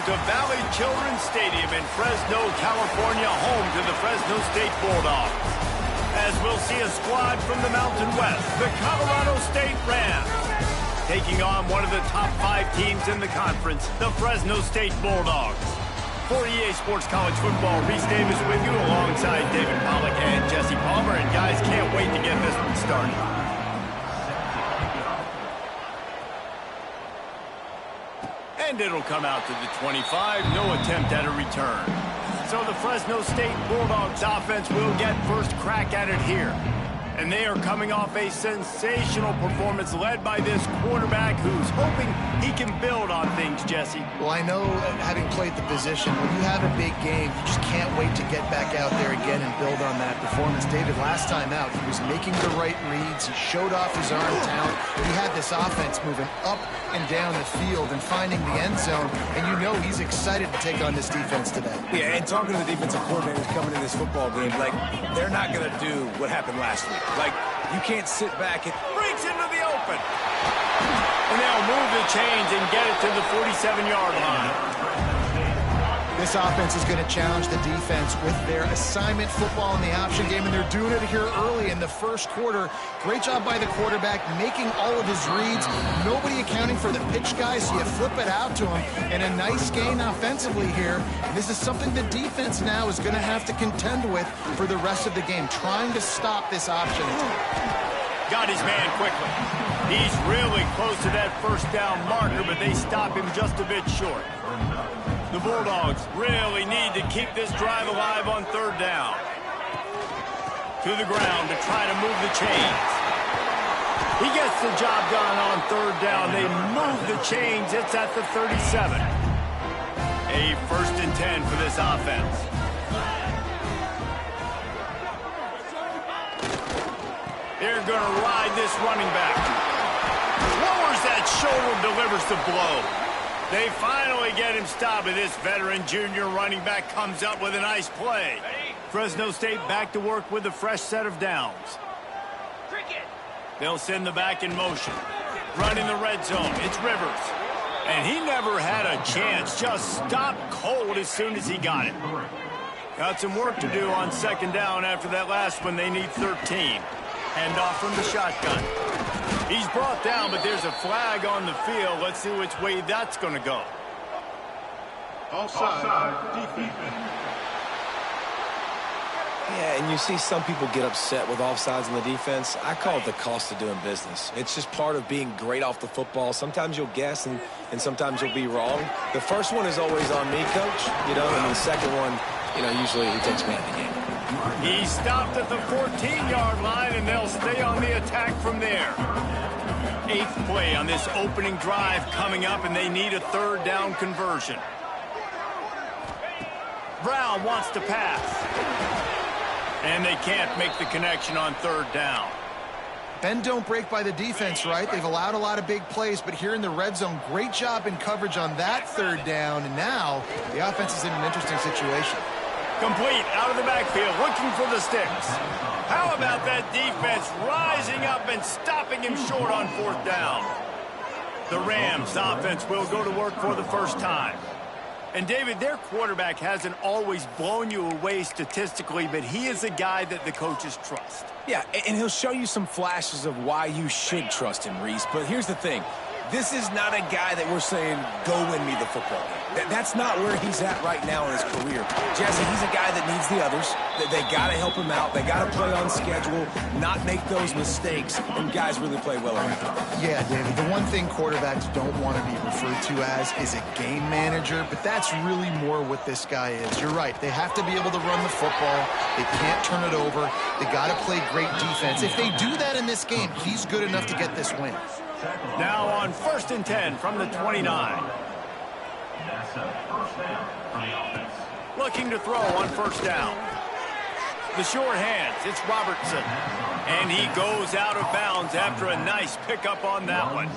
to Valley Children's Stadium in Fresno, California, home to the Fresno State Bulldogs. As we'll see a squad from the Mountain West, the Colorado State Rams, taking on one of the top 5 teams in the conference, the Fresno State Bulldogs. For EA Sports College Football, Reese Davis with you alongside David Pollack and Jesse Palmer. And guys, can't wait to get this one started. And it'll come out to the 25. No attempt at a return. So the Fresno State Bulldogs offense will get first crack at it here. And they are coming off a sensational performance led by this quarterback who's hoping he can build on things, Jesse. Well, I know, having played the position, when you have a big game, you just can't wait to get back out there again and build on that performance. David, last time out, he was making the right reads. He showed off his arm talent. He had this offense moving up and down the field and finding the end zone. And you know he's excited to take on this defense today. Yeah, and talking to the defensive coordinators coming in this football game, like, they're not going to do what happened last week. Like, you can't sit back and breaks into the open. And they'll move the chains and get it to the 47-yard line. This offense is going to challenge the defense with their assignment football in the option game, and they're doing it here early in the first quarter. Great job by the quarterback, making all of his reads. Nobody accounting for the pitch guy, so you flip it out to him. And a nice gain offensively here. And this is something the defense now is going to have to contend with for the rest of the game, trying to stop this option attack. Got his man quickly. He's really close to that first down marker, but they stop him just a bit short. The Bulldogs really need to keep this drive alive on third down. To the ground to try to move the chains. He gets the job done on third down. They move the chains. It's at the 37. A 1st and 10 for this offense. They're going to ride this running back. Lowers that shoulder, delivers the blow. They finally get him stopped, and this veteran junior running back comes up with a nice play. Fresno State back to work with a fresh set of downs. They'll send the back in motion. Running the red zone, it's Rivers. And he never had a chance, just stopped cold as soon as he got it. Got some work to do on 2nd down after that last one. They need 13. Handoff from the shotgun. He's brought down, but there's a flag on the field. Let's see which way that's going to go. Offside, defense. Yeah, and you see some people get upset with offsides in the defense. I call it the cost of doing business. It's just part of being great off the football. Sometimes you'll guess, and sometimes you'll be wrong. The first one is always on me, Coach, and the second one, usually he takes me out of the game. He stopped at the 14-yard line, and they'll stay on the attack from there. 8th play on this opening drive coming up, and they need a 3rd down conversion. Brown wants to pass. And they can't make the connection on 3rd down. Bend don't break by the defense, right? They've allowed a lot of big plays, but here in the red zone, great job in coverage on that 3rd down, and now the offense is in an interesting situation. Complete out of the backfield, looking for the sticks. How about that defense rising up and stopping him short on 4th down? The Rams offense will go to work for the first time. And, David, their quarterback hasn't always blown you away statistically, but he is a guy that the coaches trust. Yeah, and he'll show you some flashes of why you should trust him, Reese. But here's the thing. This is not a guy that we're saying, go win me the football game. That's not where he's at right now in his career. Jesse, he's a guy that needs the others. They got to help him out. They got to play on schedule, not make those mistakes, and guys really play well around him. Yeah, David, the one thing quarterbacks don't want to be referred to as is a game manager, but that's really more what this guy is. You're right. They have to be able to run the football. They can't turn it over. They got to play great defense. If they do that in this game, he's good enough to get this win. Now on 1st and 10 from the 29. Looking to throw on 1st down. The short hands, it's Robertson. And he goes out of bounds after a nice pickup on that one.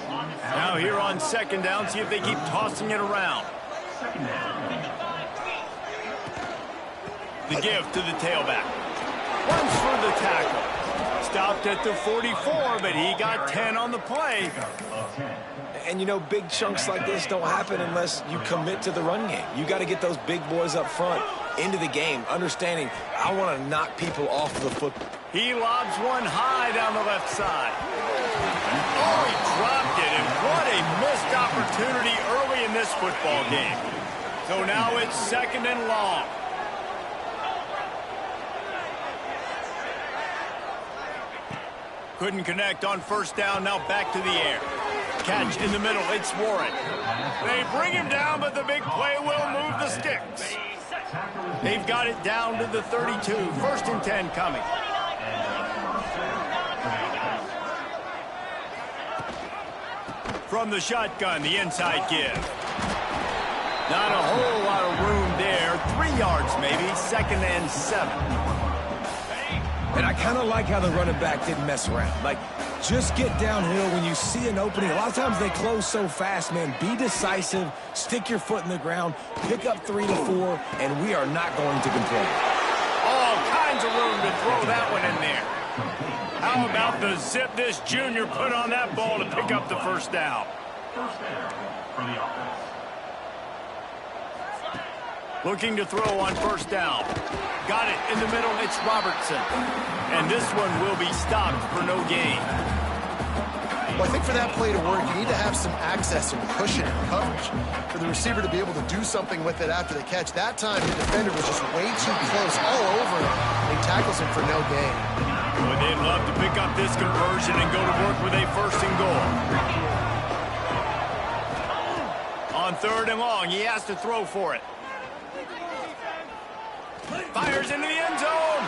Now here on 2nd down, see if they keep tossing it around. The give to the tailback. Runs for the tackle. stopped at the 44, but he got 10 on the play. And, you know, big chunks like this don't happen unless you commit to the run game. You got to get those big boys up front into the game, understanding I want to knock people off the football. He lobs one high down the left side. Oh, he dropped it, and what a missed opportunity early in this football game. So now it's 2nd and long. Couldn't connect on 1st down, now back to the air. Catch in the middle, it's Warren. They bring him down, but the big play will move the sticks. They've got it down to the 32, 1st and 10 coming. From the shotgun, the inside give. Not a whole lot of room there. 3 yards maybe, 2nd and 7. And I kind of like how the running back didn't mess around. Like, just get downhill when you see an opening. A lot of times they close so fast, man. Be decisive, stick your foot in the ground, pick up 3 to 4, and we are not going to complain. All kinds of room to throw that one in there. How about the zip this junior put on that ball to pick up the 1st down? Looking to throw on 1st down. Got it in the middle, it's Robertson. And this one will be stopped for no gain. Well, I think for that play to work, you need to have some access and cushion and coverage for the receiver to be able to do something with it after the catch. That time, the defender was just way too close, all over him, and he tackles him for no gain. Well, they'd love to pick up this conversion and go to work with a 1st and goal. On 3rd and long, he has to throw for it. Fires into the end zone.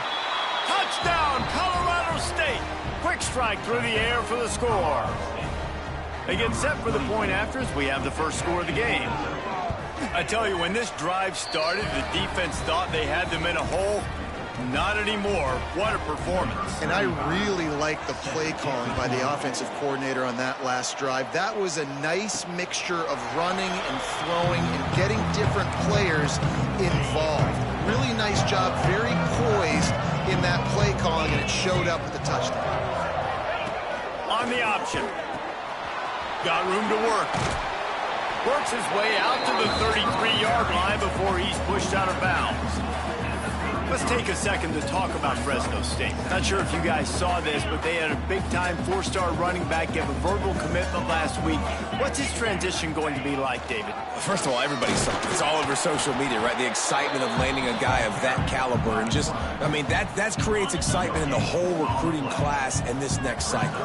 Touchdown, Colorado State. Quick strike through the air for the score. They get set for the point after as we have the 1st score of the game. I tell you, when this drive started, the defense thought they had them in a hole. Not anymore. What a performance. And I really like the play calling by the offensive coordinator on that last drive. That was a nice mixture of running and throwing and getting different players involved. Really nice job, very poised in that play calling, and it showed up with the touchdown. On the option. Got room to work. Works his way out to the 33-yard line before he's pushed out of bounds. Let's take a second to talk about Fresno State. Not sure if you guys saw this, but they had a big-time 4-star running back give a verbal commitment last week. What's his transition going to be like, David? First of all, everybody saw it. It's all over social media, right? The excitement of landing a guy of that caliber. And just, I mean, that creates excitement in the whole recruiting class in this next cycle.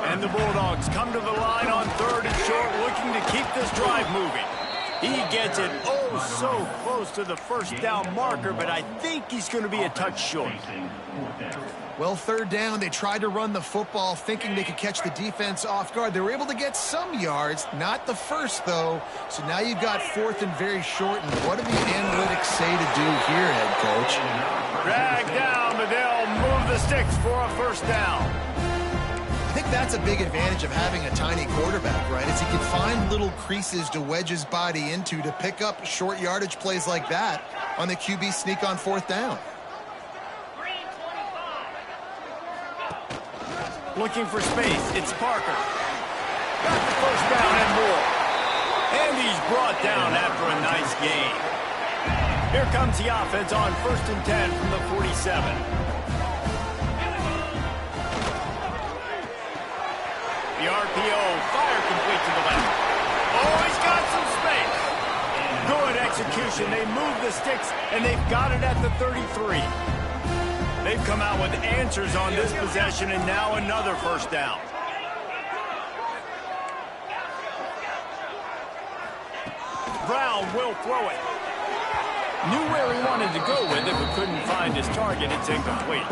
And the Bulldogs come to the line on 3rd and short, looking to keep this drive moving. He gets it so close to the 1st down marker, but I think he's going to be a touch short. Well, 3rd down, they tried to run the football thinking they could catch the defense off guard. They were able to get some yards, not the 1st, though. So now you've got 4th and very short. And what do the analytics say to do here, head coach? Drag down, but they'll move the sticks for a 1st down. I think that's a big advantage of having a tiny quarterback, right? Is he can find little creases to wedge his body into to pick up short yardage plays like that on the QB sneak on 4th down. Looking for space, it's Parker. Got the 1st down and more. And he's brought down after a nice gain. Here comes the offense on 1st and 10 from the 47. The RPO, fire complete to the left. Oh, he's got some space. Good execution. They move the sticks, and they've got it at the 33. They've come out with answers on this possession, and now another 1st down. Brown will throw it. Knew where he wanted to go with it, but couldn't find his target. It's incomplete.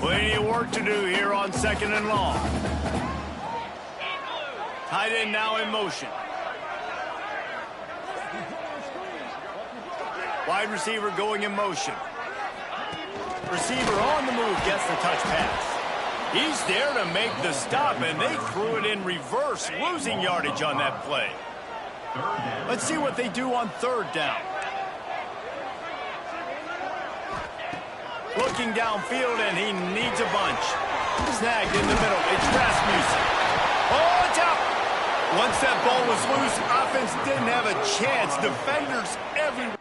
Plenty of work to do here on 2nd and long. Tight end now in motion. Wide receiver going in motion. Receiver on the move gets the touch pass. He's there to make the stop, and they threw it in reverse, losing yardage on that play. Let's see what they do on 3rd down. Looking downfield, and he needs a bunch. Snagged in the middle. It's Rasmussen. Oh, it's out! Once that ball was loose, offense didn't have a chance. Defenders everywhere.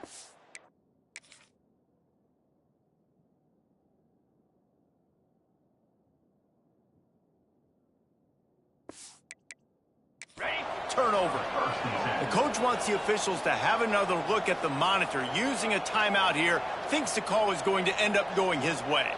Turnover. The coach wants the officials to have another look at the monitor. Using a timeout here, thinks the call is going to end up going his way.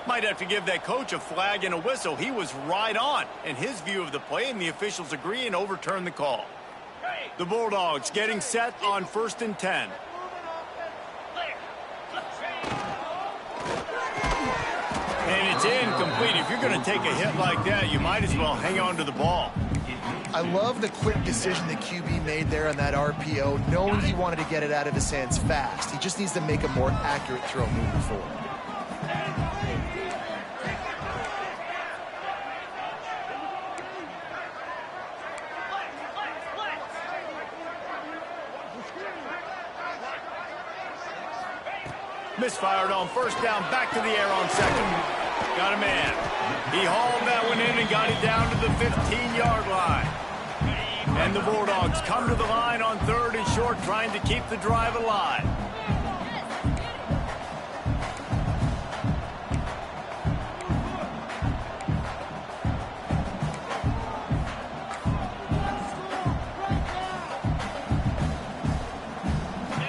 Might have to give that coach a flag and a whistle. He was right on in his view of the play, and the officials agree and overturn the call. The Bulldogs getting set on 1st and 10. And it's incomplete. If you're going to take a hit like that, you might as well hang on to the ball. I love the quick decision the QB made there on that RPO, knowing he wanted to get it out of his hands fast. He just needs to make a more accurate throw moving forward. Misfired on 1st down, back to the air on 2nd. Got a man. He hauled that one in and got it down to the 15-yard line. And the Bulldogs come to the line on 3rd and short, trying to keep the drive alive.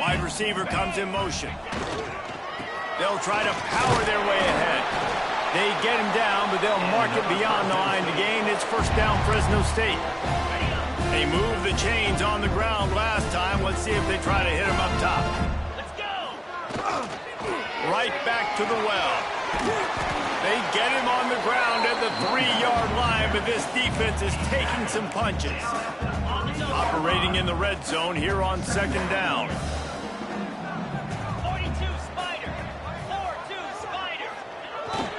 Wide receiver comes in motion. They'll try to power their way ahead. They get him down, but they'll mark it beyond the line to gain. It's 1st down, Fresno State. They moved the chains on the ground last time. Let's see if they try to hit him up top. Let's go! Right back to the well. They get him on the ground at the 3-yard line, but this defense is taking some punches. Operating in the red zone here on 2nd down.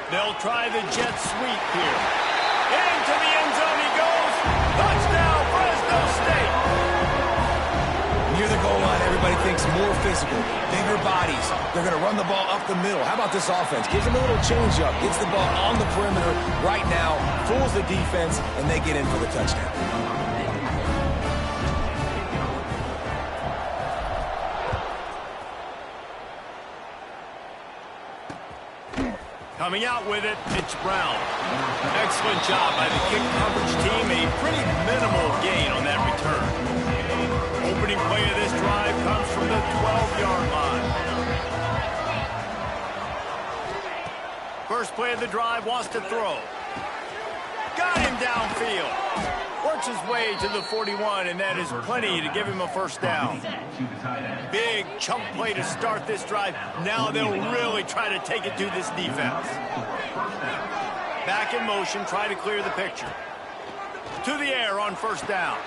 They'll try the jet sweep here. Into the end zone he goes. Touchdown, Fresno State. Near the goal line, everybody thinks more physical, bigger bodies. They're going to run the ball up the middle. How about this offense? Gives them a little change-up, gets the ball on the perimeter right now, fools the defense, and they get in for the touchdown. Coming out with it, it's Brown. Excellent job by the kick coverage team. A pretty minimal gain on that return. Opening play of this drive comes from the 12-yard line. First play of the drive, wants to throw. Got him downfield. Works his way to the 41, and that is plenty to give him a 1st down. Big chunk play to start this drive. Now they'll really try to take it to this defense. Back in motion, try to clear the picture. To the air on 1st down.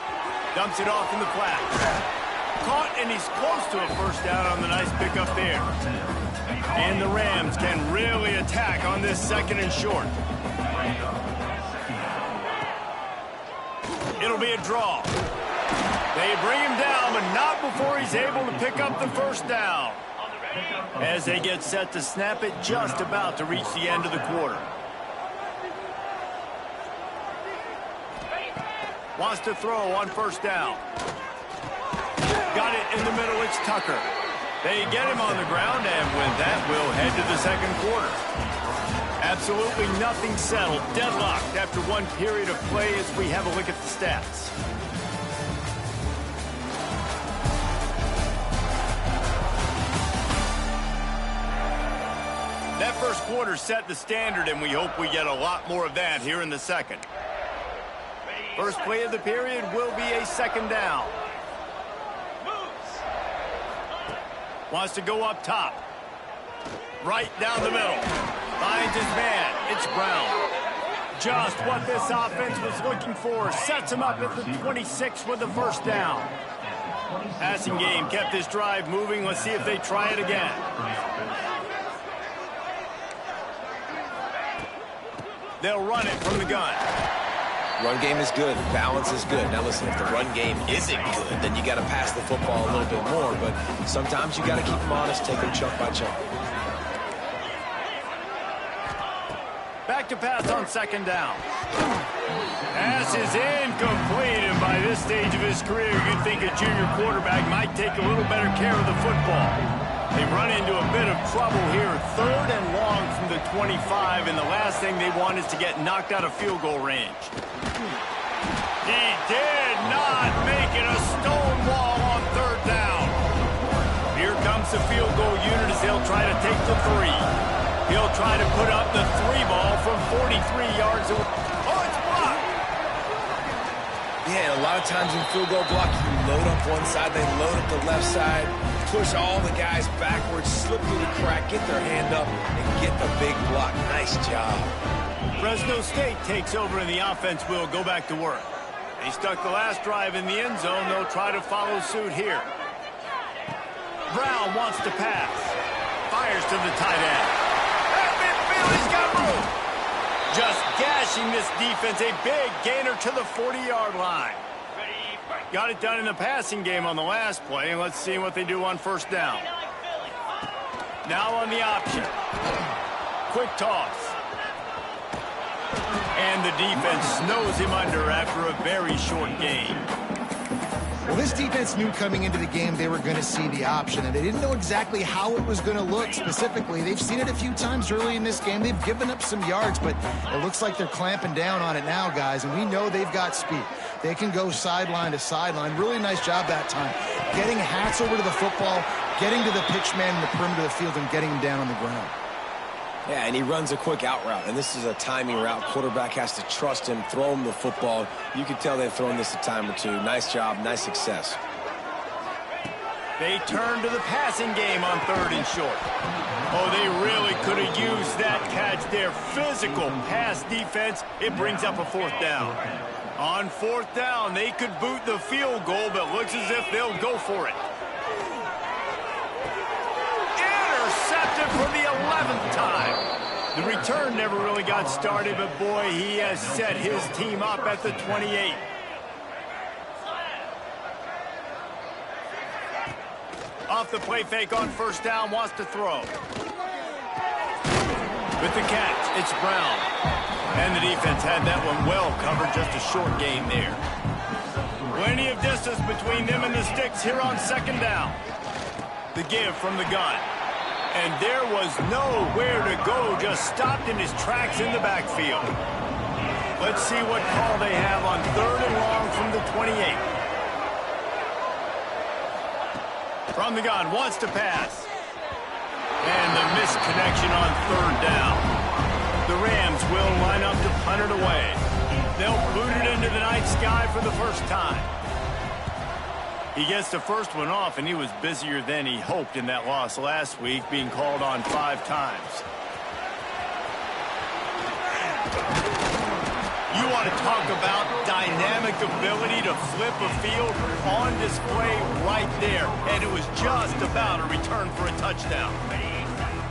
Dumps it off in the flat. Caught, and he's close to a 1st down on the nice pickup there. And the Rams can really attack on this 2nd and short. It'll be a draw. They bring him down, but not before he's able to pick up the 1st down. As they get set to snap it, just about to reach the end of the quarter. Wants to throw on 1st down. Got it in the middle, it's Tucker. They get him on the ground, and with that, we'll head to the 2nd quarter. Absolutely nothing settled. Deadlocked after one period of play as we have a look at the stats. That 1st quarter set the standard, and we hope we get a lot more of that here in the 2nd. First play of the period will be a 2nd down. Wants to go up top. Right down the middle. Finds his man. It's Brown. Just what this offense was looking for. Sets him up at the 26 with the 1st down. Passing game kept this drive moving. Let's see if they try it again. They'll run it from the gun. Run game is good. Balance is good. Now, listen, if the run game isn't good, then you got to pass the football a little bit more. But sometimes you got to keep them honest, take them chunk by chunk. Back to pass on second down. Pass is incomplete, and by this stage of his career, you'd think a junior quarterback might take a little better care of the football. They run into a bit of trouble here, 3rd and long from the 25, and the last thing they want is to get knocked out of field goal range. He did not make it a stone wall on 3rd down. Here comes the field goal unit as they'll try to take the 3. He'll try to put up the 3 ball from 43 yards away. Oh, it's blocked! Yeah, a lot of times in field goal block, you load up one side, they load up the left side, push all the guys backwards, slip through the crack, get their hand up, and get the big block. Nice job. Fresno State takes over and the offense will go back to work. They stuck the last drive in the end zone. They'll try to follow suit here. Brown wants to pass. Fires to the tight end. At midfield, he's got room. Just gashing this defense. A big gainer to the 40-yard line. Got it done in the passing game on the last play, and let's see what they do on 1st down. Now on the option. Quick toss. And the defense snows him under after a very short game. Well, this defense knew coming into the game they were going to see the option, and they didn't know exactly how it was going to look specifically. They've seen it a few times early in this game. They've given up some yards, but it looks like they're clamping down on it now, guys, and we know they've got speed. They can go sideline to sideline. Really nice job that time. Getting Hats over to the football, getting to the pitch man in the perimeter of the field, and getting him down on the ground. Yeah, and he runs a quick out route, and this is a timing route. Quarterback has to trust him, throw him the football. You can tell they've thrown this a time or two. Nice job, nice success. They turn to the passing game on 3rd and short. Oh, they really could have used that catch there. Physical pass defense. It brings up a 4th down. On 4th down, they could boot the field goal, but looks as if they'll go for it. Intercepted for the 11th time. The return never really got started, but boy, he has set his team up at the 28. Off the play fake on 1st down, wants to throw. With the catch, it's Brown. And the defense had that one well covered, just a short gain there. Plenty of distance between them and the sticks here on 2nd down. The give from the gun. And there was nowhere to go, just stopped in his tracks in the backfield. Let's see what call they have on 3rd and long from the 28. From the gun, wants to pass. And the misconnection on 3rd down. The Rams will line up to punt it away. They'll boot it into the night sky for the first time. He gets the first one off, and he was busier than he hoped in that loss last week, being called on 5 times. You want to talk about dynamic ability to flip a field on display right there, and it was just about a return for a touchdown.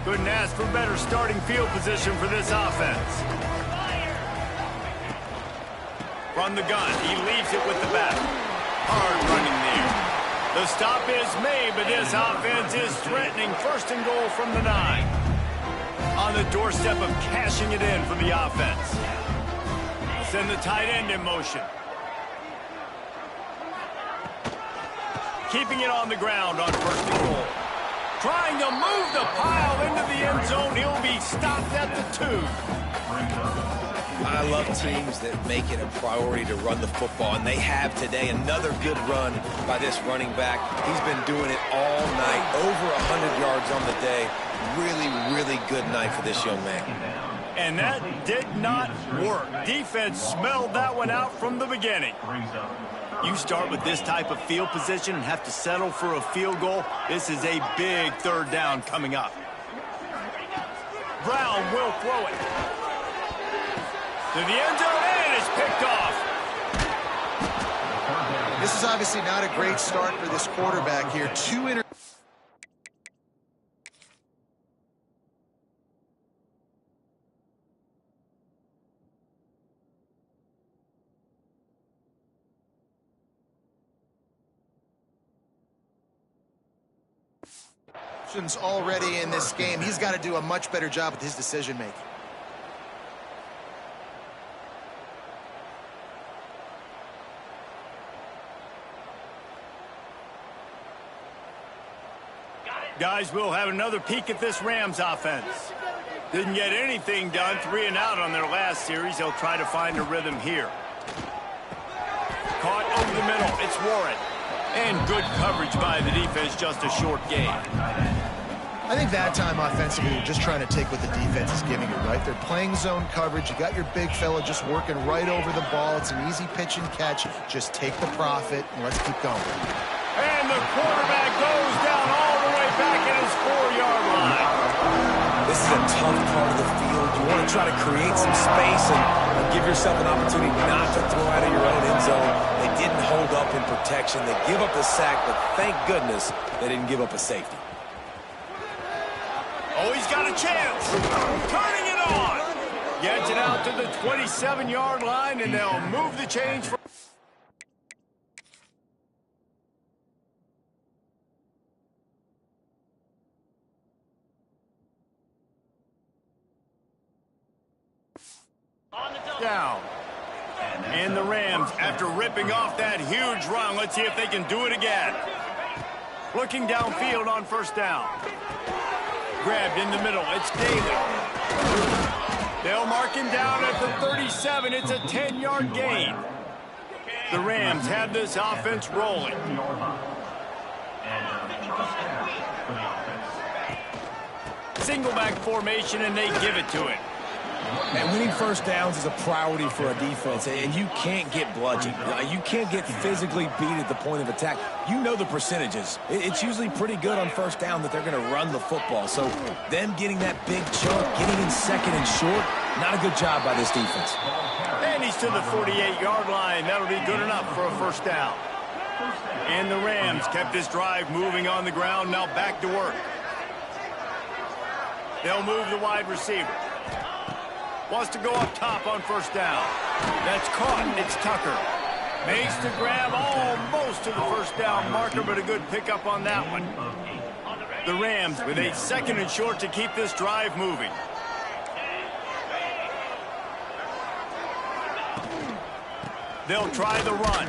Couldn't ask for better starting field position for this offense. From the gun, he leaves it with the back. Hard running there. The stop is made, but this offense is threatening 1st and goal from the 9. On the doorstep of cashing it in for the offense. Send the tight end in motion. Keeping it on the ground on 1st and goal. Trying to move the pile into the end zone. He'll be stopped at the 2. I love teams that make it a priority to run the football, and they have today. Another good run by this running back. He's been doing it all night, over 100 yards on the day. Really, really good night for this young man. And that did not work. Defense smelled that one out from the beginning. You start with this type of field position and have to settle for a field goal. This is a big 3rd down coming up. Brown will throw it. To the end zone, and it's picked off. This is obviously not a great start for this quarterback here. 2 interceptions. already in this game. He's got to do a much better job with his decision making. Guys, we'll have another peek at this Rams offense. Didn't get anything done, 3 and out on their last series. They'll try to find a rhythm here. Caught over the middle, it's Warren. And good coverage by the defense, just a short gain. I think that time offensively, you're just trying to take what the defense is giving you, right? They're playing zone coverage. You got your big fella just working right over the ball. It's an easy pitch and catch. Just take the profit, and let's keep going. And the quarterback goes down all the way back at his 4-yard line. This is a tough part of the field. You want to try to create some space and give yourself an opportunity not to throw out of your own end zone. They didn't hold up in protection. They give up the sack, but thank goodness they didn't give up a safety. Oh, he's got a chance. Turning it on. Gets it out to the 27-yard line, and they'll move the chains for... down. And the Rams, after ripping off that huge run, let's see if they can do it again. Looking downfield on first down. Grabbed in the middle, it's Daly. They'll mark him down at the 37. It's a 10-yard gain. The Rams have this offense rolling. Single back formation, and they give it to it. And winning first downs is a priority for a defense, and you can't get bludgeoned. You can't get physically beat at the point of attack. You know the percentages. It's usually pretty good on first down that they're going to run the football. So them getting that big chunk, getting in second and short, not a good job by this defense. And he's to the 48-yard line. That'll be good enough for a first down. And the Rams kept this drive moving on the ground. Now back to work. They'll move the wide receiver. Wants to go up top on first down. That's caught. It's Tucker. Makes the grab almost to the first down marker, but a good pickup on that one. The Rams with a second and short to keep this drive moving. They'll try the run.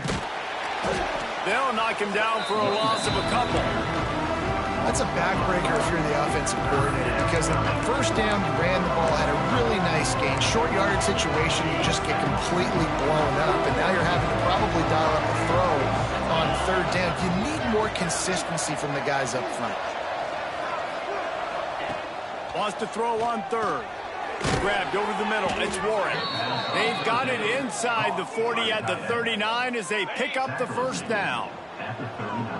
They'll knock him down for a loss of a couple. That's a backbreaker if you're the offensive coordinator, because on first down, you ran the ball, had a really nice gain. Short yardage situation, you just get completely blown up, and now you're having to probably dial up a throw on third down. You need more consistency from the guys up front. Wants to throw on third. Grabbed over the middle. It's Warren. They've got it inside the 40 at the 39 as they pick up the first down.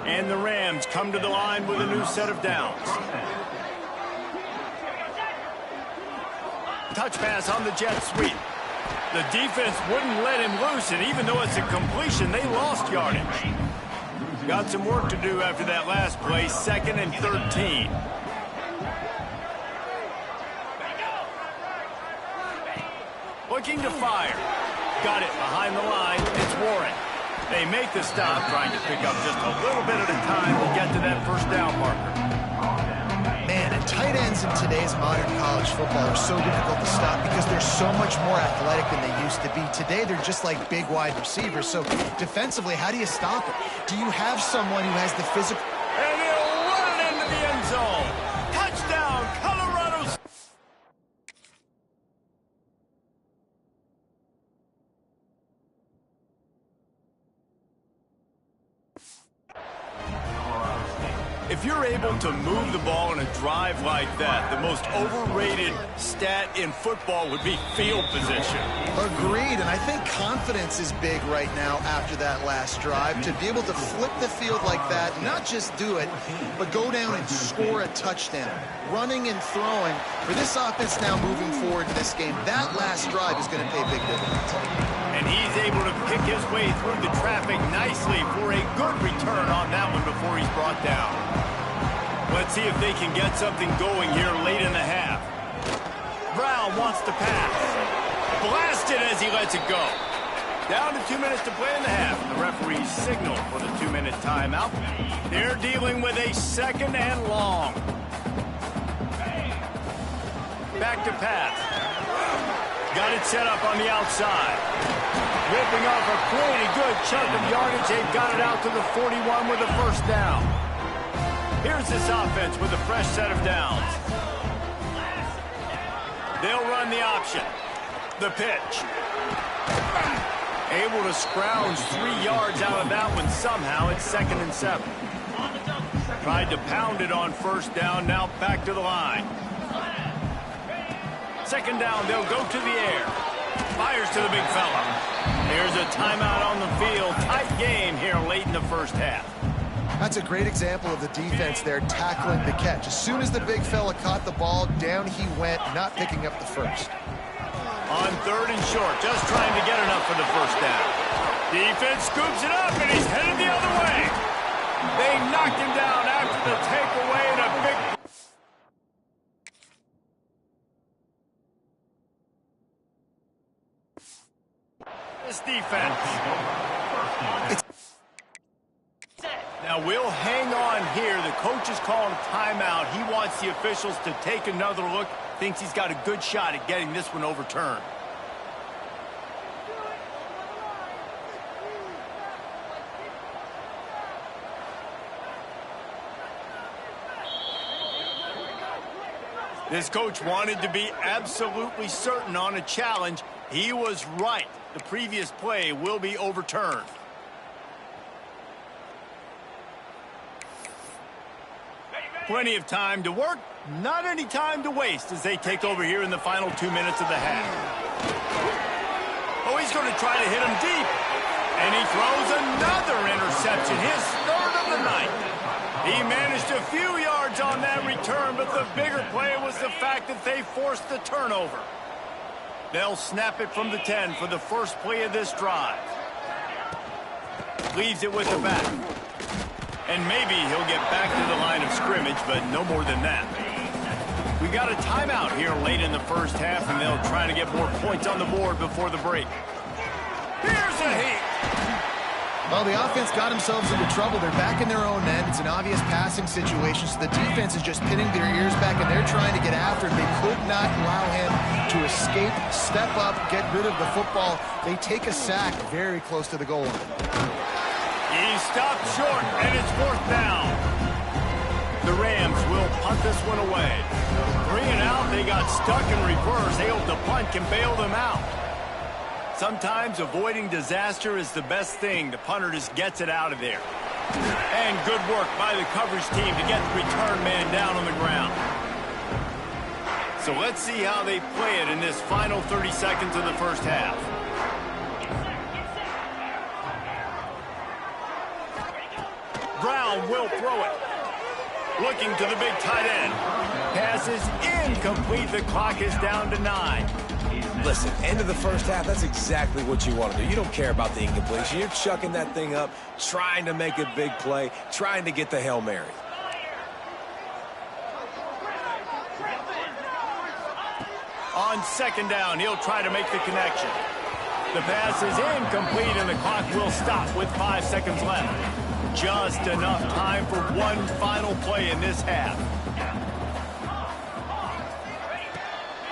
And the Rams come to the line with a new set of downs. Touch pass on the jet sweep. The defense wouldn't let him loose, and even though it's a completion, they lost yardage. Got some work to do after that last play, 2nd and 13. Looking to fire. Got it behind the line. It's Warren. They make the stop, trying to pick up just a little bit at a time to get to that first down marker. Man, and tight ends in today's modern college football are so difficult to stop because they're so much more athletic than they used to be. Today, they're just like big wide receivers. So defensively, how do you stop it? Do you have someone who has the physical... And he'll run it into the end zone. Touchdown, Colorado. If you're able to move the ball in a drive like that, the most overrated stat in football would be field position. Agreed, and I think confidence is big right now after that last drive. To be able to flip the field like that, not just do it, but go down and score a touchdown. Running and throwing, for this offense now moving forward in this game, that last drive is going to pay big dividends. And he's able to kick his way through the traffic nicely for a good return on that one before he's brought down. Let's see if they can get something going here late in the half. Brown wants to pass. Blasted as he lets it go. Down to 2 minutes to play in the half. The referees signal for the 2-minute timeout. They're dealing with a 2nd and long. back to pass. Got it set up on the outside. Ripping off a pretty good chunk of yardage. They've got it out to the 41 with a first down. Here's this offense with a fresh set of downs. They'll run the option. The pitch. Able to scrounge 3 yards out of that one somehow. It's 2nd and 7. Tried to pound it on first down. Now back to the line. 2nd down. They'll go to the air. Fires to the big fella. There's a timeout on the field. Tight game here late in the first half. That's a great example of the defense there tackling the catch. As soon as the big fella caught the ball, down he went, not picking up the first. On 3rd and short, just trying to get enough for the first down. Defense scoops it up, and he's headed the other way. They knocked him down after the takeaway and a big... This defense. Now we'll hang on here. The coach is calling a timeout. He wants the officials to take another look. Thinks he's got a good shot at getting this one overturned. This coach wanted to be absolutely certain on a challenge. He was right. The previous play will be overturned. Plenty of time to work, not any time to waste as they take over here in the final 2 minutes of the half. Oh, he's going to try to hit him deep. And he throws another interception, his 3rd of the night. He managed a few yards on that return, but the bigger play was the fact that they forced the turnover. They'll snap it from the 10 for the first play of this drive. Leaves it with the back. And maybe he'll get back to the line of scrimmage, but no more than that. We got a timeout here late in the first half, and they'll try to get more points on the board before the break. Here's a heat. Well, the offense got themselves into trouble. They're back in their own end. It's an obvious passing situation, so the defense is just pinning their ears back, and they're trying to get after it. They could not allow him to escape, step up, get rid of the football. They take a sack very close to the goal line. He stopped short, and it's 4th down. The Rams will punt this one away. 3 and out, they got stuck in reverse. Able to punt can bail them out. Sometimes avoiding disaster is the best thing. The punter just gets it out of there. And good work by the coverage team to get the return man down on the ground. So let's see how they play it in this final 30 seconds of the first half. Brown will throw it. Looking to the big tight end. Pass is incomplete. The clock is down to 9. Listen, end of the first half, that's exactly what you want to do. You don't care about the incompletion. You're chucking that thing up, trying to make a big play, trying to get the Hail Mary. On 2nd down, he'll try to make the connection. The pass is incomplete, and the clock will stop with 5 seconds left. Just enough time for one final play in this half.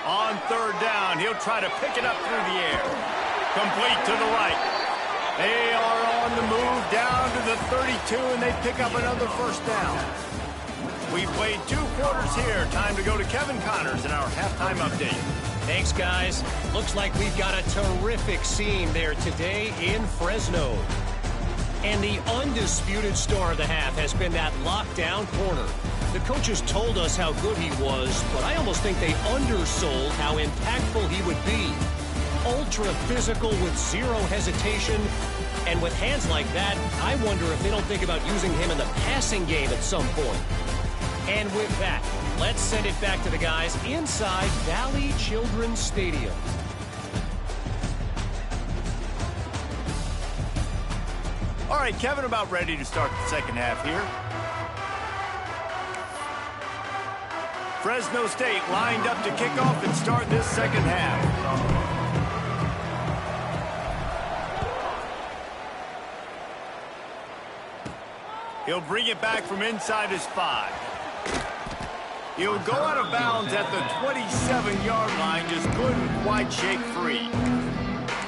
On 3rd down, he'll try to pick it up through the air. Complete to the right. They are on the move down to the 32, and they pick up another first down. We played 2 quarters here. Time to go to Kevin Connors in our halftime update. Thanks, guys. Looks like we've got a terrific scene there today in Fresno. And the undisputed star of the half has been that lockdown corner. The coaches told us how good he was, but I almost think they undersold how impactful he would be. Ultra physical with zero hesitation. And with hands like that, I wonder if they don't think about using him in the passing game at some point. And with that, let's send it back to the guys inside Valley Children's Stadium. All right, Kevin, about ready to start the second half here. Fresno State lined up to kick off and start this second half. He'll bring it back from inside his 5. He'll go out of bounds at the 27-yard line, just couldn't quite shake free.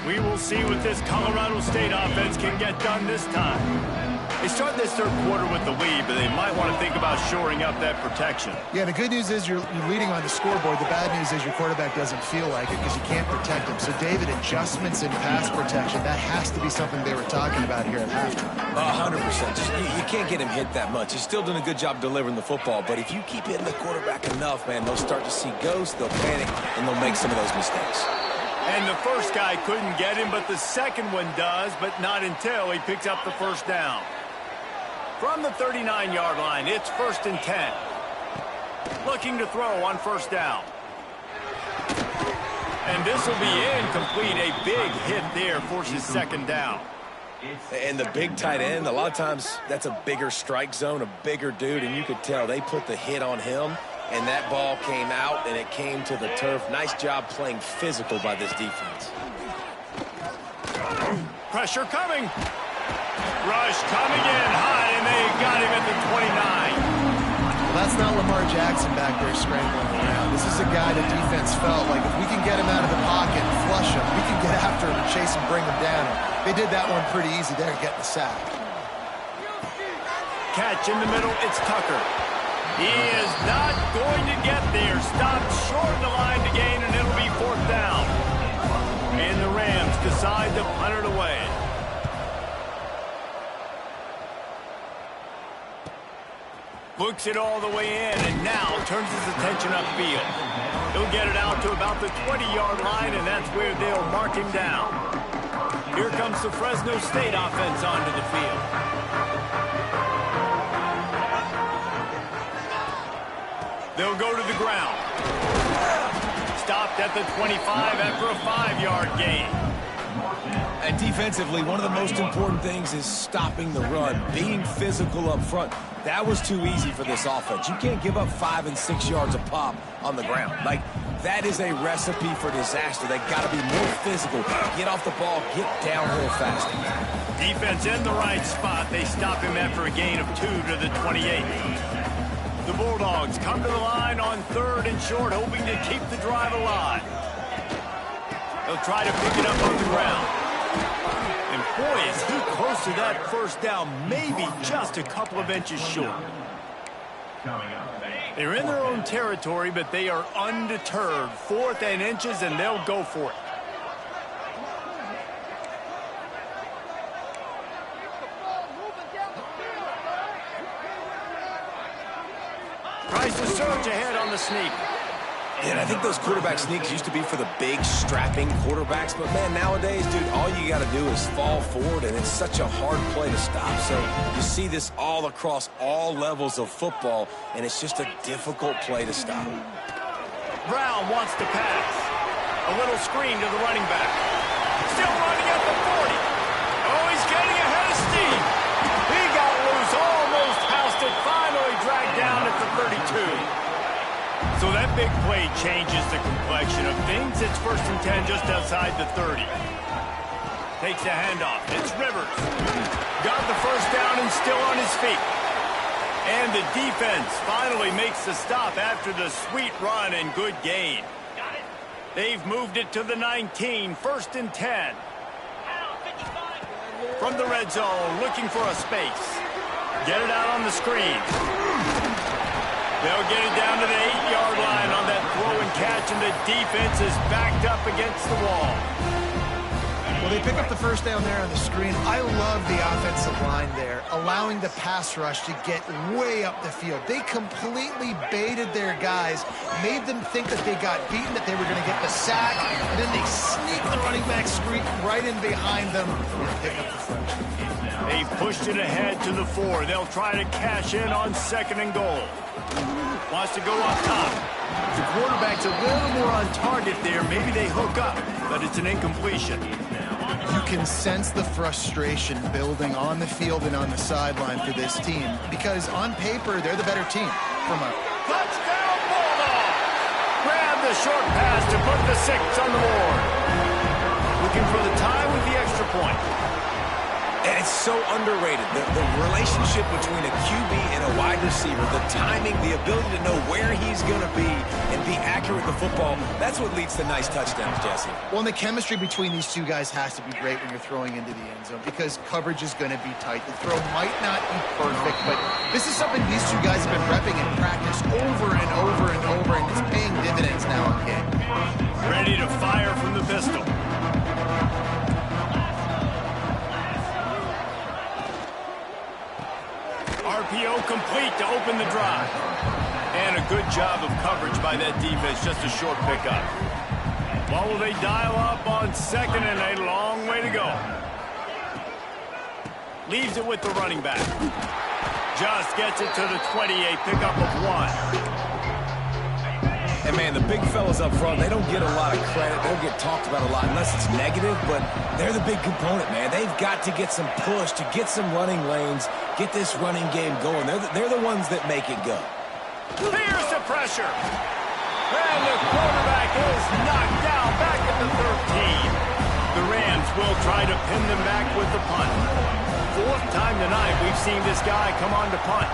We will see what this Colorado State offense can get done this time. They start this third quarter with the lead, but they might want to think about shoring up that protection. Yeah, the good news is you're leading on the scoreboard. The bad news is your quarterback doesn't feel like it because you can't protect him. So, David, adjustments in pass protection, that has to be something they were talking about here at halftime. 100%. You can't get him hit that much. He's still doing a good job delivering the football, but if you keep hitting the quarterback enough, man, they'll start to see ghosts, they'll panic, and they'll make some of those mistakes. And the first guy couldn't get him, but the second one does, but not until he picks up the first down. From the 39-yard line, it's 1st and 10. Looking to throw on first down. And this will be incomplete. A big hit there forces second down. And the big tight end, a lot of times that's a bigger strike zone, a bigger dude, and you could tell they put the hit on him, and that ball came out, and it came to the turf. Nice job playing physical by this defense. Pressure coming. Rush coming in high, and they got him at the 29. Well, that's not Lamar Jackson back there scrambling around. This is a guy the defense felt like if we can get him out of the pocket and flush him, we can get after him and chase him, bring him down. They did that one pretty easy there, getting the sack. Catch in the middle, it's Tucker. He is not going to get there. Stopped short of the line to gain, and it'll be 4th down. And the Rams decide to punt it away. Looks it all the way in, and now turns his attention upfield. He'll get it out to about the 20-yard line, and that's where they'll mark him down. Here comes the Fresno State offense onto the field. They'll go to the ground. Stopped at the 25 after a 5-yard gain. And defensively, one of the most important things is stopping the run, being physical up front. That was too easy for this offense. You can't give up 5 and 6 yards a pop on the ground. Like, that is a recipe for disaster. They got to be more physical. Get off the ball, get downhill faster. Defense in the right spot. They stop him after a gain of 2 to the 28. The Bulldogs come to the line on 3rd and short, hoping to keep the drive alive. They'll try to pick it up on the ground. And boy, is he close to that first down, maybe just a couple of inches short. They're in their own territory, but they are undeterred. 4th and inches, and they'll go for it. Tries to surge ahead on the sneak. And I think those quarterback sneaks used to be for the big, strapping quarterbacks. But, man, nowadays, dude, all you got to do is fall forward, and it's such a hard play to stop. So you see this all across all levels of football, and it's just a difficult play to stop. Brown wants to pass. A little screen to the running back. Still running at the 40. Oh, he's getting ahead of Steve. He got loose, almost housed it, finally dragged down at the 32. So that big play changes the complexion of things. It's 1st and 10 just outside the 30. Takes a handoff. It's Rivers. Got the first down and still on his feet. And the defense finally makes the stop after the sweet run and good gain. They've moved it to the 19, 1st and 10. From the red zone, looking for a space. Get it out on the screen. They'll get it down to the 8-yard line on that throw and catch, and the defense is backed up against the wall. Well, they pick up the first down there on the screen. I love the offensive line there, allowing the pass rush to get way up the field. They completely baited their guys, made them think that they got beaten, that they were going to get the sack, and then they sneak the running back screen right in behind them and pick up the first. They pushed it ahead to the 4. They'll try to cash in on 2nd and goal. Wants to go up top. The quarterback's a little more on target there. Maybe they hook up, but it's an incompletion. You can sense the frustration building on the field and on the sideline for this team because on paper, they're the better team. From a touchdown Bulldog! Grab the short pass to put the 6 on the board. Looking for the tie with the extra point. And It's so underrated. The relationship between a QB and a wide receiver, the timing, the ability to know where he's going to be and be accurate with the football, that's what leads to nice touchdowns, Jesse. Well, and the chemistry between these two guys has to be great when you're throwing into the end zone because coverage is going to be tight. The throw might not be perfect, but this is something these two guys have been repping in practice over and over and over, and it's paying dividends now in game. Ready to fire from the pistol. RPO complete to open the drive. And a good job of coverage by that defense, just a short pickup. What will they dial up on second and a long way to go? Leaves it with the running back. Just gets it to the 28, pickup of 1. And, man, the big fellas up front, they don't get a lot of credit. They don't get talked about a lot unless it's negative, but they're the big component, man. They've got to get some push, to get some running lanes, get this running game going. They're the ones that make it go. Here's the pressure. And the quarterback is knocked down back at the 13. The Rams will try to pin them back with the punt. Fourth time tonight we've seen this guy come on to punt.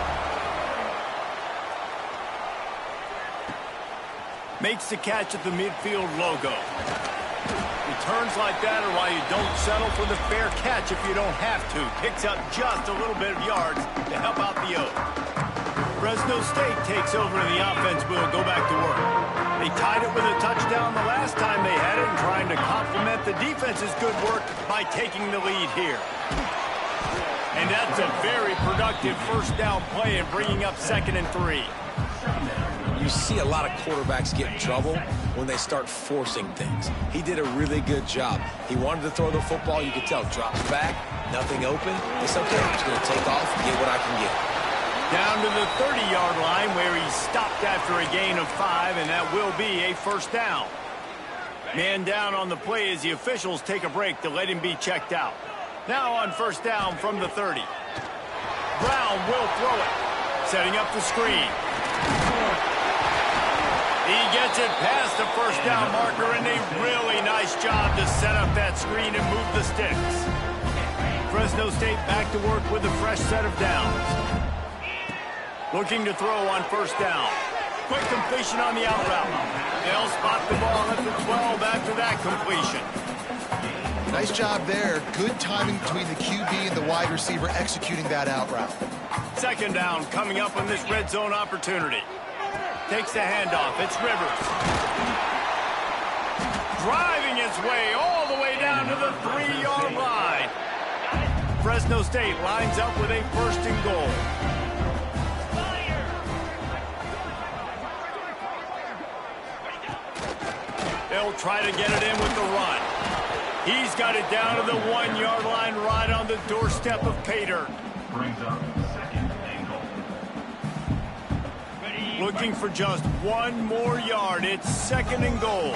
Makes the catch at the midfield logo. Returns like that are why you don't settle for the fair catch if you don't have to. Picks up just a little bit of yards to help out the Oak. Fresno State takes over and the offense will go back to work. They tied it with a touchdown the last time they had it and trying to complement the defense's good work by taking the lead here. And that's a very productive first down play and bringing up 2nd and 3. You see a lot of quarterbacks get in trouble when they start forcing things. He did a really good job. He wanted to throw the football. You could tell. Drops back, nothing open. It's okay. I'm just going to take off and get what I can get. Down to the 30-yard line where he stopped after a gain of 5, and that will be a first down. Man down on the play as the officials take a break to let him be checked out. Now on first down from the 30. Brown will throw it. Setting up the screen. He gets it past the first down marker, and a really nice job to set up that screen and move the sticks. Fresno State back to work with a fresh set of downs. Looking to throw on first down. Quick completion on the out route. They'll spot the ball at the 12 after that completion. Nice job there. Good timing between the QB and the wide receiver executing that out route. Second down coming up on this red zone opportunity. Takes the handoff. It's Rivers. Driving his way all the way down to the 3-yard line. Fresno State lines up with a 1st and goal. They'll try to get it in with the run. He's got it down to the 1-yard line right on the doorstep of pay dirt. Looking for just 1 more yard. It's 2nd and goal.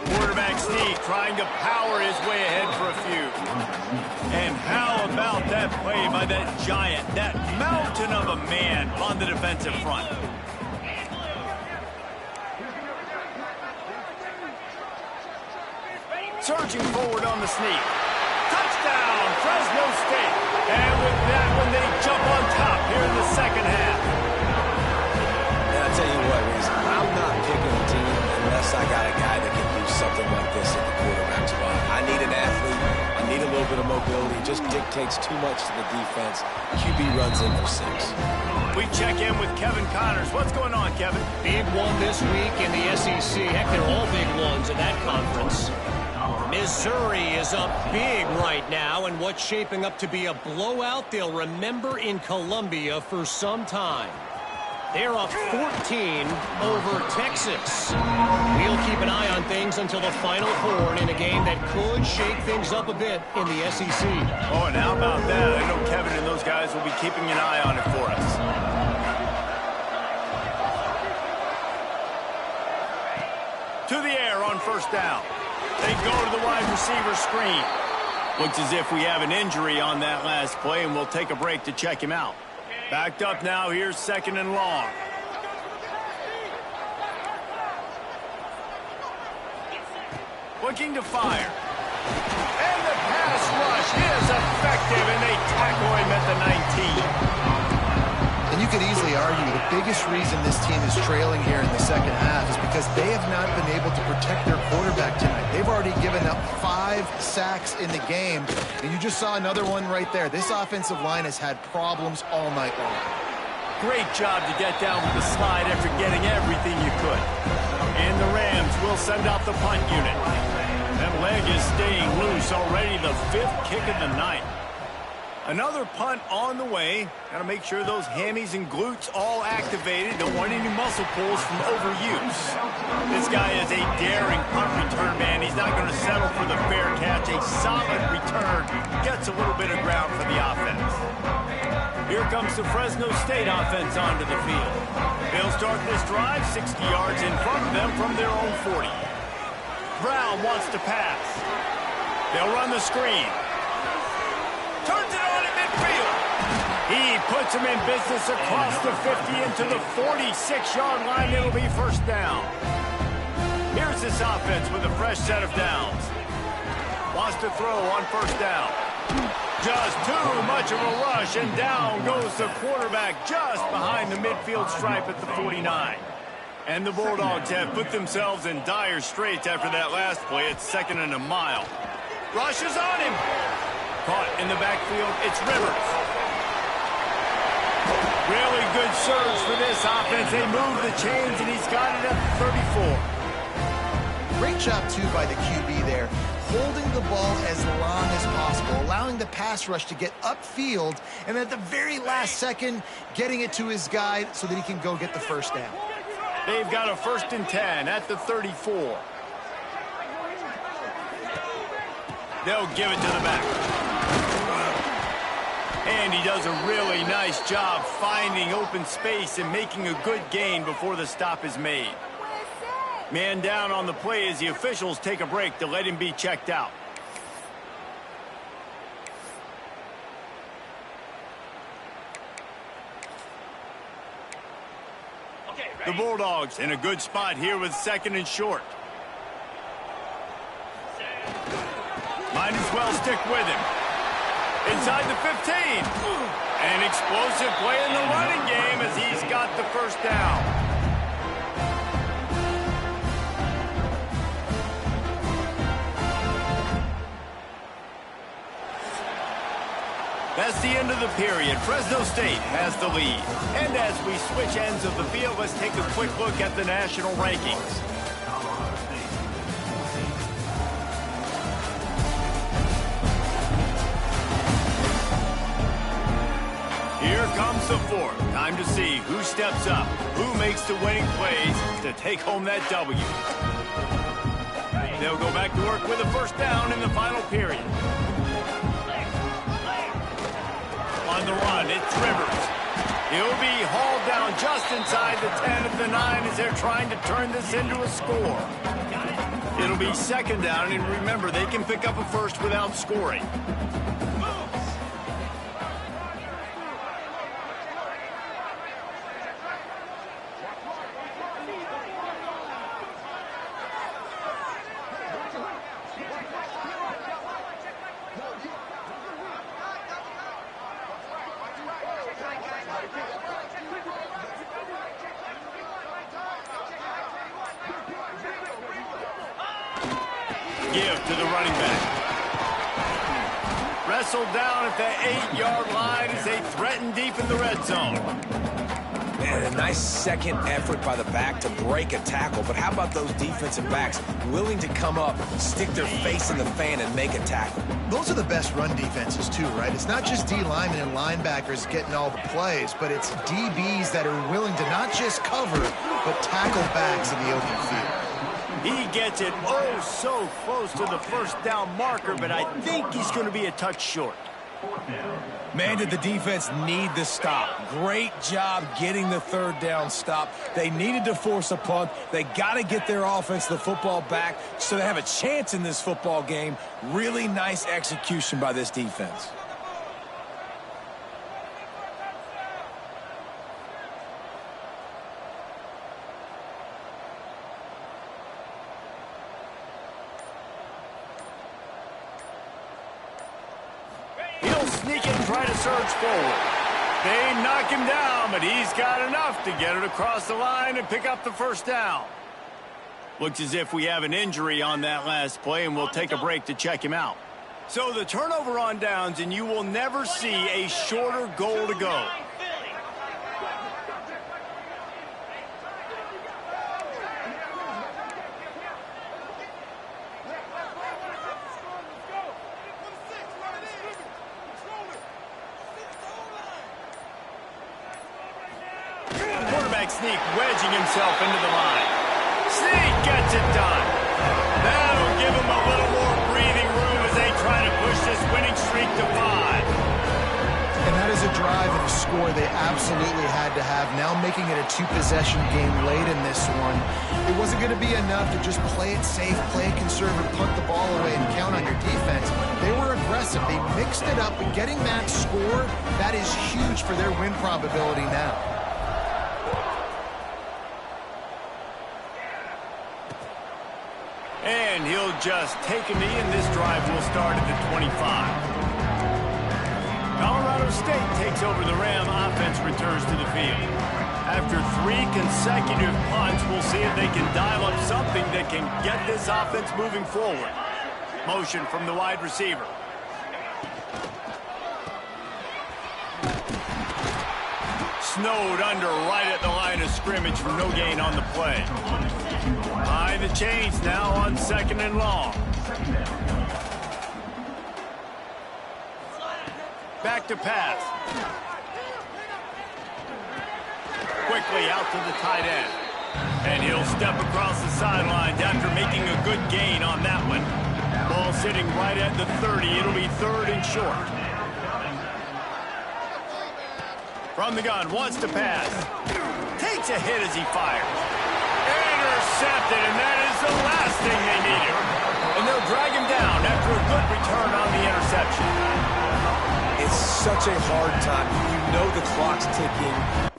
Quarterback sneak trying to power his way ahead for a few. And how about that play by that giant, that mountain of a man on the defensive front? Surging forward on the sneak. Touchdown, Fresno State. And with that one, they jump on top here in the second half. And I'll tell you what, Reese, I'm not picking a team unless I got a guy that can do something like this at the quarterback spot. I need an athlete. I need a little bit of mobility. It just dictates too much to the defense. QB runs in for 6. We check in with Kevin Connors. What's going on, Kevin? Big one this week in the SEC. Heck, they're all big ones in that conference. Missouri is up big right now, and what's shaping up to be a blowout they'll remember in Columbia for some time. They're up 14 over Texas. We'll keep an eye on things until the final horn in a game that could shake things up a bit in the SEC. Oh, and how about that? I know Kevin and those guys will be keeping an eye on it for us. To the air on first down. They go to the wide receiver screen. Looks as if we have an injury on that last play, and we'll take a break to check him out. Backed up now. Here's 2nd and long. Looking to fire. And the pass rush is effective, and they tackle him at the 19. And you could easily argue the biggest reason this team is trailing here in the second half is because they have not been able to protect their quarterback tonight. They've already given up 5 sacks in the game, and you just saw another one right there. This offensive line has had problems all night long. Great job to get down with the slide after getting everything you could. And the Rams will send out the punt unit. That leg is staying loose already, the 5th kick of the night. Another punt on the way. Got to make sure those hammies and glutes all activated. Don't want any muscle pulls from overuse. This guy is a daring punt return man. He's not going to settle for the fair catch. A solid return. Gets a little bit of ground for the offense. Here comes the Fresno State offense onto the field. They'll start this drive 60 yards in front of them from their own 40. Brown wants to pass. They'll run the screen. Turns it on in midfield. He puts him in business across the 50 into the 46-yard line. It'll be first down. Here's this offense with a fresh set of downs. Wants to throw on first down. Just too much of a rush, and down goes the quarterback just behind the midfield stripe at the 49. And the Bulldogs have put themselves in dire straits after that last play. It's 2nd and a mile. Rush is on him. Caught in the backfield, it's Rivers. Really good surge for this offense. They move the chains, and he's got it at the 34. Great job, too, by the QB there, holding the ball as long as possible, allowing the pass rush to get upfield, and at the very last second, getting it to his guy so that he can go get the first down. They've got a 1st and 10 at the 34. They'll give it to the back. And he does a really nice job finding open space and making a good gain before the stop is made. Man down on the play as the officials take a break to let him be checked out. The Bulldogs in a good spot here with 2nd and short. Might as well stick with him. Inside the 15. An explosive play in the running game as he's got the first down. That's the end of the period. Fresno State has the lead. And as we switch ends of the field, let's take a quick look at the national rankings. Here comes the 4th. Time to see who steps up, who makes the winning plays to take home that W. They'll go back to work with a first down in the final period. On the run, it's Rivers. He'll be hauled down just inside the 10 of the 9 as they're trying to turn this into a score. It'll be 2nd down, and remember, they can pick up a first without scoring. Give to the running back. Wrestled down at the 8-yard line as they threaten deep in the red zone. Man, a nice second effort by the back to break a tackle. But how about those defensive backs willing to come up, stick their face in the fan, and make a tackle? Those are the best run defenses, too, right? It's not just D linemen and linebackers getting all the plays, but it's DBs that are willing to not just cover, but tackle backs in the open field. He gets it oh so close to the first down marker, but I think he's going to be a touch short. Man, did the defense need the stop. Great job getting the 3rd down stop. They needed to force a punt. They got to get their offense the football back so they have a chance in this football game. Really nice execution by this defense. He'll sneak it and try to surge forward. They knock him down, but he's got enough to get it across the line and pick up the first down. Looks as if we have an injury on that last play, and we'll take a break to check him out. So the turnover on downs, and you will never see a shorter goal to go. Quarterback sneak, wedging himself into the line. Sneak gets it done. That'll give him a little more breathing room as they try to push this winning streak to 5. And that is a drive and a score they absolutely had to have. Now making it a 2-possession game late in this one. It wasn't going to be enough to just play it safe, play it conservative, punt the ball away, and count on your defense. They were aggressive. They mixed it up, and getting that score, that is huge for their win probability now. And he'll just take a knee, and this drive will start at the 25. Colorado State takes over the Ram. Offense returns to the field. After 3 consecutive punts, we'll see if they can dial up something that can get this offense moving forward. Motion from the wide receiver. Snowed under right at the line of scrimmage for no gain on the play. High the chains now on 2nd and long. Back to pass. Quickly out to the tight end. And he'll step across the sidelines after making a good gain on that one. Ball sitting right at the 30. It'll be 3rd and short. From the gun, wants to pass. Takes a hit as he fires. Intercepted, and that is the last thing they needed. And they'll drag him down after a good return on the interception. It's such a hard time. You know the clock's ticking.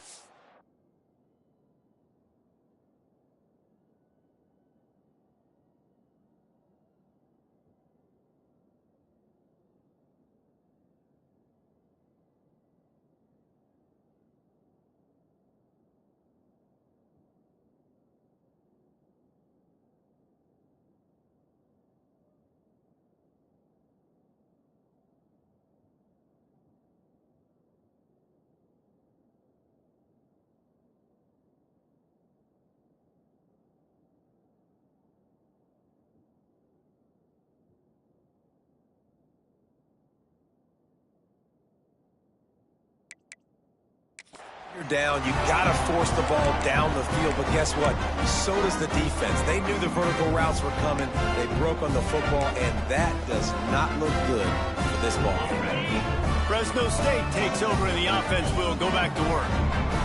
You're down, you gotta force the ball down the field, but guess what? So does the defense. They knew the vertical routes were coming. They broke on the football, and that does not look good for this ball. Fresno State takes over and the offense will go back to work.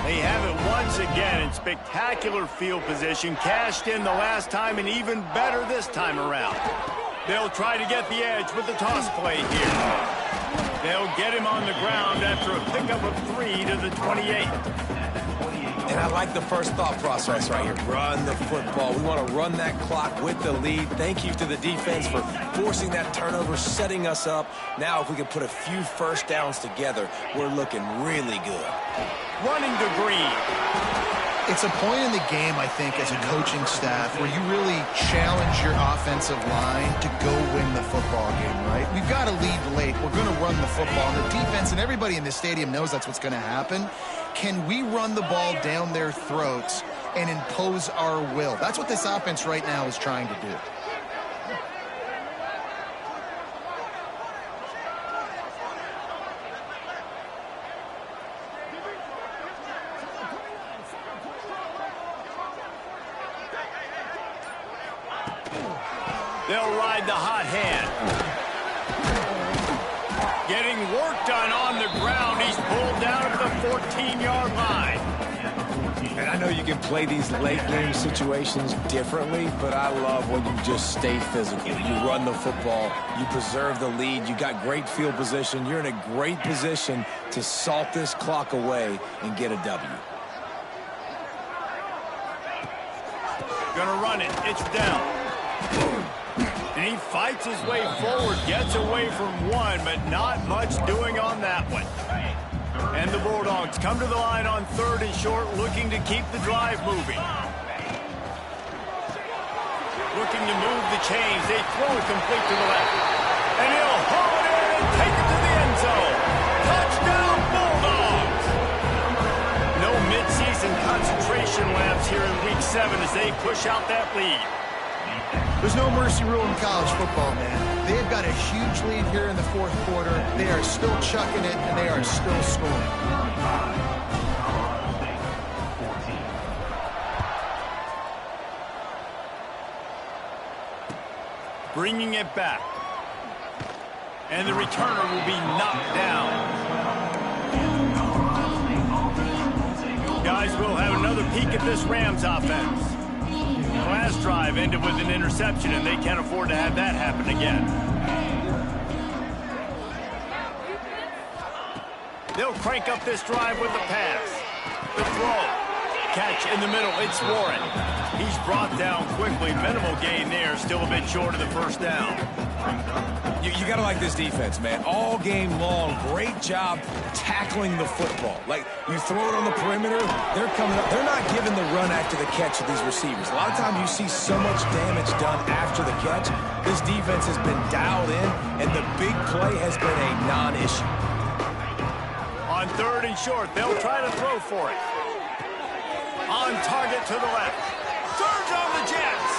They have it once again in spectacular field position, cashed in the last time and even better this time around. They'll try to get the edge with the toss play here. They'll get him on the ground after a pickup of 3 to the 28. And I like the first thought process right here. Run the football. We want to run that clock with the lead. Thank you to the defense for forcing that turnover, setting us up. Now if we can put a few first downs together, we're looking really good. Running to Green. It's a point in the game, I think, as a coaching staff where you really challenge your offensive line to go win the football game, right? We've got to lead late. We're going to run the football. And the defense and everybody in the stadium knows that's what's going to happen. Can we run the ball down their throats and impose our will? That's what this offense right now is trying to do. They'll ride the hot hand. Getting work done on the ground. He's pulled down at the 14-yard line. And I know you can play these late-game situations differently, but I love when you just stay physical. You run the football. You preserve the lead. You got great field position. You're in a great position to salt this clock away and get a W. Gonna run it. It's down. And he fights his way forward, gets away from one, but not much doing on that one. And the Bulldogs come to the line on 3rd and short, looking to keep the drive moving. Looking to move the chains. They throw it complete to the left. And he'll haul it in and take it to the end zone. Touchdown, Bulldogs! No midseason concentration laps here in Week 7 as they push out that lead. There's no mercy rule in college football, man. They've got a huge lead here in the 4th quarter. They are still chucking it, and they are still scoring. Bringing it back. And the returner will be knocked down. Guys, we'll have another peek at this Rams offense. Last drive ended with an interception, and they can't afford to have that happen again. They'll crank up this drive with the pass. The throw. Catch in the middle. It's Warren. He's brought down quickly. Minimal gain there. Still a bit short of the first down. You got to like this defense, man. All game long, great job tackling the football. Like, you throw it on the perimeter, they're coming up. They're not giving the run after the catch to these receivers. A lot of times you see so much damage done after the catch. This defense has been dialed in, and the big play has been a non-issue. On 3rd and short, they'll try to throw for it. On target to the left. Surge on the Jets.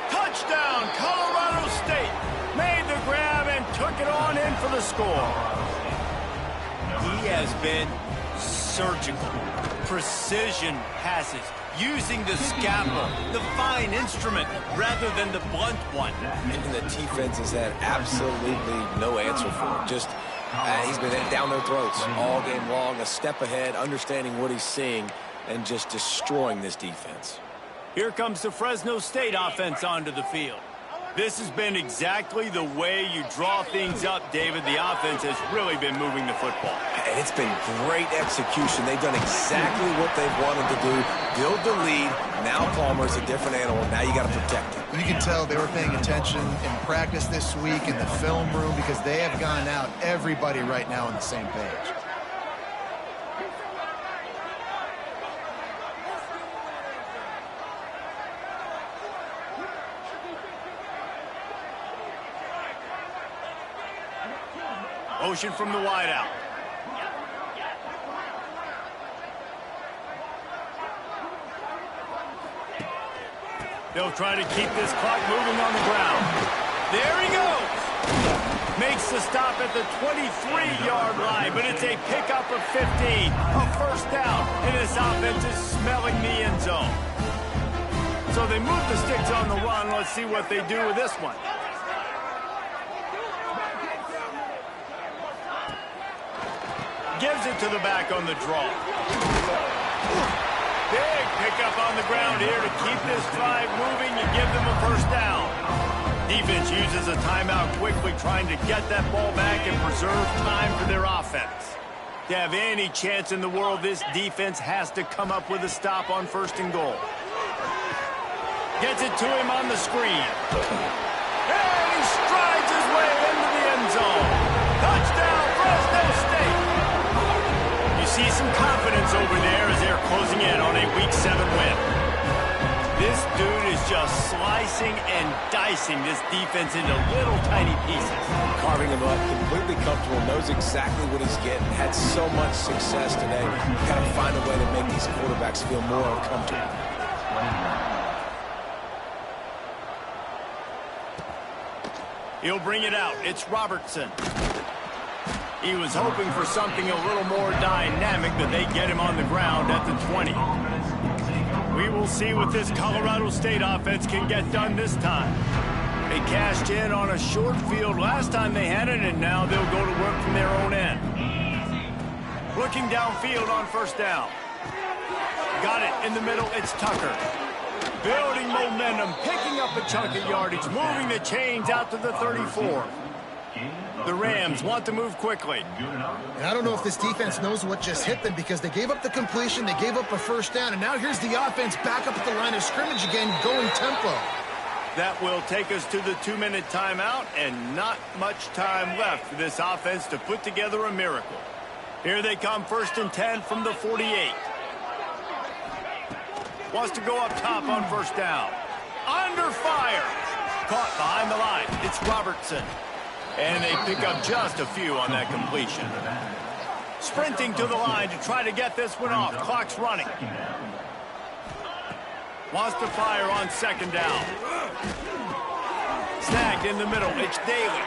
Touchdown, Colorado State. Made the grab and took it on in for the score. He has been surgical. Precision passes. Using the scalpel, the fine instrument, rather than the blunt one. And the defense has had absolutely no answer for it. Just, he's been down their throats all game long, a step ahead, understanding what he's seeing, and just destroying this defense. Here comes the Fresno State offense onto the field. This has been exactly the way you draw things up, David. The offense has really been moving the football. And it's been great execution. They've done exactly what they've wanted to do. Build the lead. Now Palmer's a different animal. Now you got to protect him. You can tell they were paying attention in practice this week in the film room because they have gone out, everybody right now on the same page. Motion from the wideout. They'll try to keep this clock moving on the ground. There he goes. Makes the stop at the 23-yard line, but it's a pickup of 15. A first down, and this offense is smelling the end zone. So they move the sticks on the run. Let's see what they do with this one. Gives it to the back on the draw. Big pickup on the ground here to keep this drive moving and give them a first down. Defense uses a timeout quickly, trying to get that ball back and preserve time for their offense. To have any chance in the world, this defense has to come up with a stop on 1st and goal. Gets it to him on the screen. And he strides his way into the end zone. Touchdown, Fresno State. See some confidence over there as they're closing in on a Week 7 win. This dude is just slicing and dicing this defense into little tiny pieces. Carving him up, completely comfortable, knows exactly what he's getting. Had so much success today. You've got to find a way to make these quarterbacks feel more uncomfortable. He'll bring it out. It's Robertson. He was hoping for something a little more dynamic, but they get him on the ground at the 20. We will see what this Colorado State offense can get done this time. They cashed in on a short field last time they had it, and now they'll go to work from their own end. Looking downfield on 1st down. Got it in the middle. It's Tucker. Building momentum, picking up a chunk of yardage, moving the chains out to the 34. The Rams want to move quickly. And I don't know if this defense knows what just hit them because they gave up the completion, they gave up a first down, and now here's the offense back up at the line of scrimmage again, going tempo. That will take us to the 2-minute timeout, and not much time left for this offense to put together a miracle. Here they come, 1st and 10 from the 48. Wants to go up top on 1st down. Under fire. Caught behind the line. It's Robertson. And they pick up just a few on that completion. Sprinting to the line to try to get this one off. Clock's running. Wants to fire on 2nd down. Snagged in the middle. It's Daly.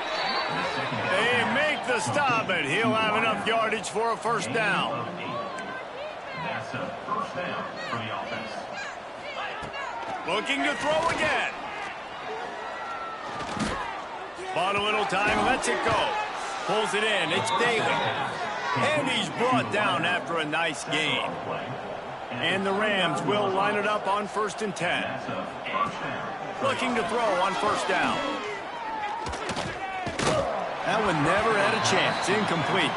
They make the stop, and he'll have enough yardage for a 1st down. That's a 1st down for the offense. Looking to throw again. Bought a little time, lets it go. Pulls it in, it's Daly. And he's brought down after a nice gain. And the Rams will line it up on 1st and 10. Looking to throw on 1st down. That one never had a chance. Incomplete.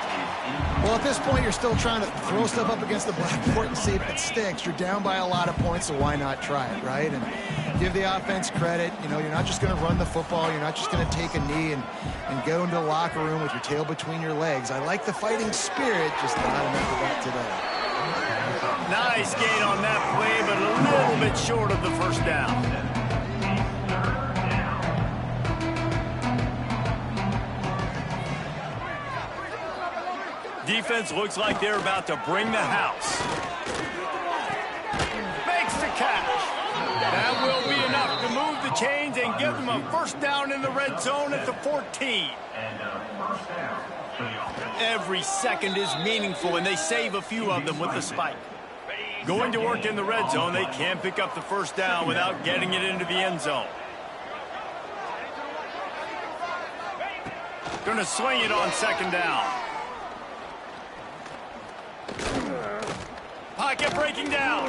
Well, at this point, you're still trying to throw stuff up against the blackboard and see if it sticks. You're down by a lot of points, so why not try it, right? And give the offense credit. You know, you're not just going to run the football. You're not just going to take a knee and go into the locker room with your tail between your legs. I like the fighting spirit, just not enough of that today. Nice gain on that play, but a little bit short of the 1st down. Defense looks like they're about to bring the house. Makes the catch. That will be enough to move the chains and give them a 1st down in the red zone at the 14. Every second is meaningful, and they save a few of them with the spike. Going to work in the red zone, they can't pick up the 1st down without getting it into the end zone. Going to swing it on 2nd down. Pocket breaking down.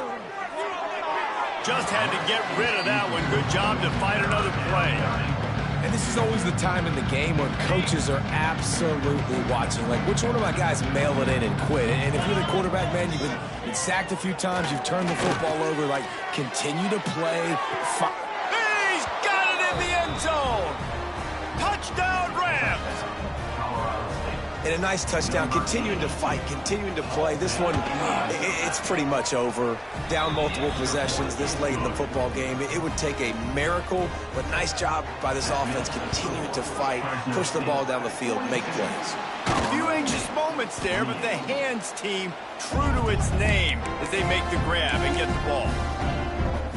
Just had to get rid of that one. Good job to fight another play. And this is always the time in the game when coaches are absolutely watching. Like, which one of my guys mail it in and quit? And if you're the quarterback, man, you've been sacked a few times. You've turned the football over. Like, continue to play. He's got it in the end zone. Touchdown, Rams. And a nice touchdown, continuing to fight, continuing to play. This one, it's pretty much over. Down multiple possessions this late in the football game. It would take a miracle, but nice job by this offense continuing to fight, push the ball down the field, make plays. A few anxious moments there, but the hands team true to its name as they make the grab and get the ball.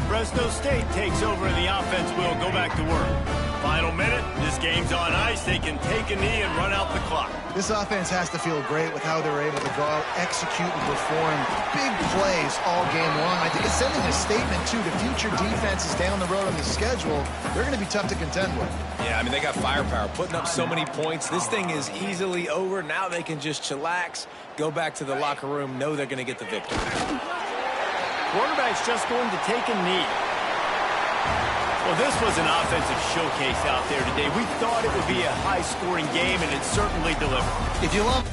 Fresno State takes over and the offense will go back to work. Final minute, this game's on ice. They can take a knee and run out the clock. This offense has to feel great with how they're able to go out, execute, and perform big plays all game long. I think it's sending a statement, too, to future defenses down the road on the schedule. They're going to be tough to contend with. Yeah, I mean, they got firepower, putting up so many points. This thing is easily over. Now they can just chillax, go back to the locker room, know they're going to get the victory. Quarterback's just going to take a knee. Well, this was an offensive showcase out there today. We thought it would be a high-scoring game, and it certainly delivered. If you love